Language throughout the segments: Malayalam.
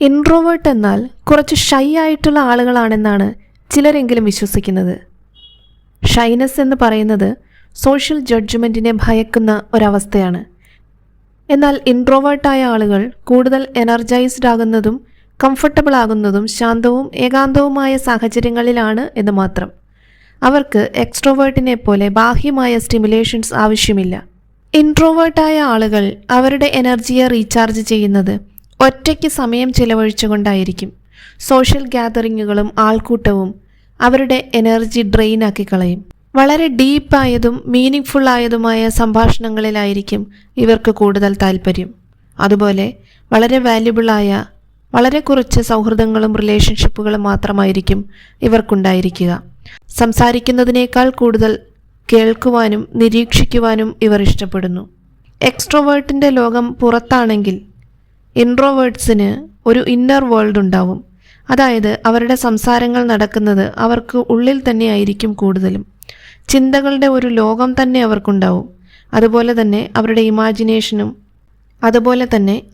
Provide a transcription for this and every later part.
ഇൻട്രോവേർട്ട് എന്നാൽ കുറച്ച് ഷൈ ആയിട്ടുള്ള ആളുകളാണെന്നാണ് ചിലരെങ്കിലും വിശ്വസിക്കുന്നത്. ഷൈനെസ് എന്ന് പറയുന്നത് സോഷ്യൽ ജഡ്ജ്മെൻറ്റിനെ ഭയക്കുന്ന ഒരവസ്ഥയാണ്. എന്നാൽ ഇൻട്രോവേർട്ടായ ആളുകൾ കൂടുതൽ എനർജൈസ്ഡ് ആകുന്നതും കംഫർട്ടബിൾ ആകുന്നതും ശാന്തവും ഏകാന്തവുമായ സാഹചര്യങ്ങളിലാണ് എന്ന് മാത്രം. അവർക്ക് എക്സ്ട്രോവേർട്ടിനെ പോലെ ബാഹ്യമായ സ്റ്റിമുലേഷൻസ് ആവശ്യമില്ല. ഇൻട്രോവേർട്ടായ ആളുകൾ അവരുടെ എനർജിയെ റീചാർജ് ചെയ്യുന്നത് ഒറ്റയ്ക്ക് സമയം ചിലവഴിച്ചുകൊണ്ടായിരിക്കും. സോഷ്യൽ ഗ്യാതറിങ്ങുകളും ആൾക്കൂട്ടവും അവരുടെ എനർജി ഡ്രെയിൻ ആക്കി കളയും. വളരെ ഡീപ്പായതും മീനിങ് ഫുൾ ആയതുമായ സംഭാഷണങ്ങളിലായിരിക്കും ഇവർക്ക് കൂടുതൽ താല്പര്യം. അതുപോലെ വളരെ വാല്യുബിളായ വളരെ കുറച്ച് സൗഹൃദങ്ങളും റിലേഷൻഷിപ്പുകളും മാത്രമായിരിക്കും ഇവർക്കുണ്ടായിരിക്കുക. സംസാരിക്കുന്നതിനേക്കാൾ കൂടുതൽ കേൾക്കുവാനും നിരീക്ഷിക്കുവാനും ഇവർ ഇഷ്ടപ്പെടുന്നു. എക്സ്ട്രോവേർട്ടിൻ്റെ ലോകം പുറത്താണെങ്കിൽ ഇൻട്രോവേർട്സിന് ഒരു ഇന്നർ വേൾഡ് ഉണ്ടാവും. അതായത് അവരുടെ സംസാരങ്ങൾ നടക്കുന്നത് അവർക്ക് ഉള്ളിൽ തന്നെയായിരിക്കും കൂടുതലും. ചിന്തകളുടെ ഒരു ലോകം തന്നെ അവർക്കുണ്ടാവും. അതുപോലെ തന്നെ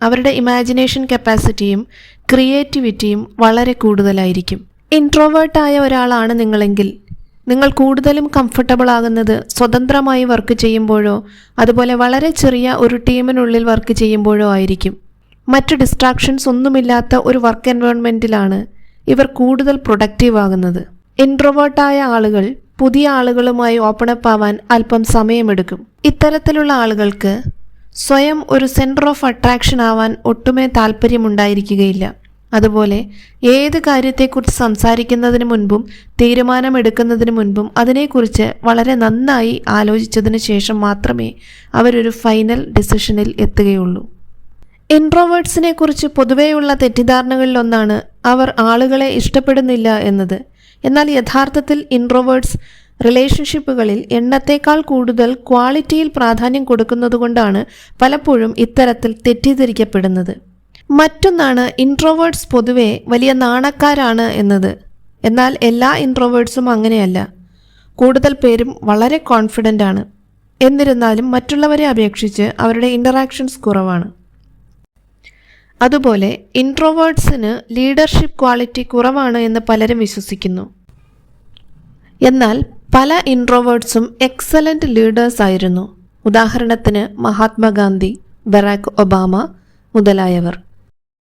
അവരുടെ ഇമാജിനേഷൻ കപ്പാസിറ്റിയും ക്രിയേറ്റിവിറ്റിയും വളരെ കൂടുതലായിരിക്കും. ഇൻട്രോവേർട്ടായ ഒരാളാണ് നിങ്ങളെങ്കിൽ നിങ്ങൾ കൂടുതലും കംഫർട്ടബിൾ ആകുന്നത് സ്വതന്ത്രമായി വർക്ക് ചെയ്യുമ്പോഴോ അതുപോലെ വളരെ ചെറിയ ഒരു ടീമിനുള്ളിൽ വർക്ക് ചെയ്യുമ്പോഴോ ആയിരിക്കും. മറ്റ് ഡിസ്ട്രാക്ഷൻസ് ഒന്നുമില്ലാത്ത ഒരു വർക്ക് എൻവയോൺമെൻറ്റിലാണ് ഇവർ കൂടുതൽ പ്രൊഡക്റ്റീവ് ആകുന്നത്. ഇൻട്രോവേർട്ടായ ആളുകൾ പുതിയ ആളുകളുമായി ഓപ്പണപ്പ് ആവാൻ അല്പം സമയമെടുക്കും. ഇത്തരത്തിലുള്ള ആളുകൾക്ക് സ്വയം ഒരു സെൻറ്റർ ഓഫ് അട്രാക്ഷൻ ആവാൻ ഒട്ടുമേ താല്പര്യമുണ്ടായിരിക്കുകയില്ല. അതുപോലെ ഏത് കാര്യത്തെക്കുറിച്ച് സംസാരിക്കുന്നതിന് മുൻപും തീരുമാനമെടുക്കുന്നതിന് മുൻപും അതിനെക്കുറിച്ച് വളരെ നന്നായി ആലോചിച്ചതിന് ശേഷം മാത്രമേ അവരൊരു ഫൈനൽ ഡിസിഷനിൽ എത്തുകയുള്ളൂ. ഇൻട്രോവേർട്സിനെ കുറിച്ച് പൊതുവെയുള്ള തെറ്റിദ്ധാരണകളിലൊന്നാണ് അവർ ആളുകളെ ഇഷ്ടപ്പെടുന്നില്ല എന്നത്. എന്നാൽ യഥാർത്ഥത്തിൽ ഇൻട്രോവേർട്സ് റിലേഷൻഷിപ്പുകളിൽ എണ്ണത്തേക്കാൾ കൂടുതൽ ക്വാളിറ്റിയിൽ പ്രാധാന്യം കൊടുക്കുന്നതുകൊണ്ടാണ് പലപ്പോഴും ഇത്തരത്തിൽ തെറ്റിദ്ധരിക്കപ്പെടുന്നത്. മറ്റൊന്നാണ് ഇൻട്രോവേർട്സ് പൊതുവെ വലിയ നാണക്കാരാണ് എന്നത്. എന്നാൽ എല്ലാ ഇൻട്രോവേർട്സും അങ്ങനെയല്ല. കൂടുതൽ പേരും വളരെ കോൺഫിഡൻ്റ് ആണ്. എന്നിരുന്നാലും മറ്റുള്ളവരെ അപേക്ഷിച്ച് അവരുടെ ഇൻ്ററാക്ഷൻസ് കുറവാണ്. അതുപോലെ ഇൻട്രോവേർട്സിന് ലീഡർഷിപ്പ് ക്വാളിറ്റി കുറവാണ് എന്ന് പലരും വിശ്വസിക്കുന്നു. എന്നാൽ പല ഇൻട്രോവേർട്സും എക്സലൻ്റ് ലീഡേഴ്സ് ആയിരുന്നു. ഉദാഹരണത്തിന് മഹാത്മാഗാന്ധി, ബറാക് ഒബാമ മുതലായവർ.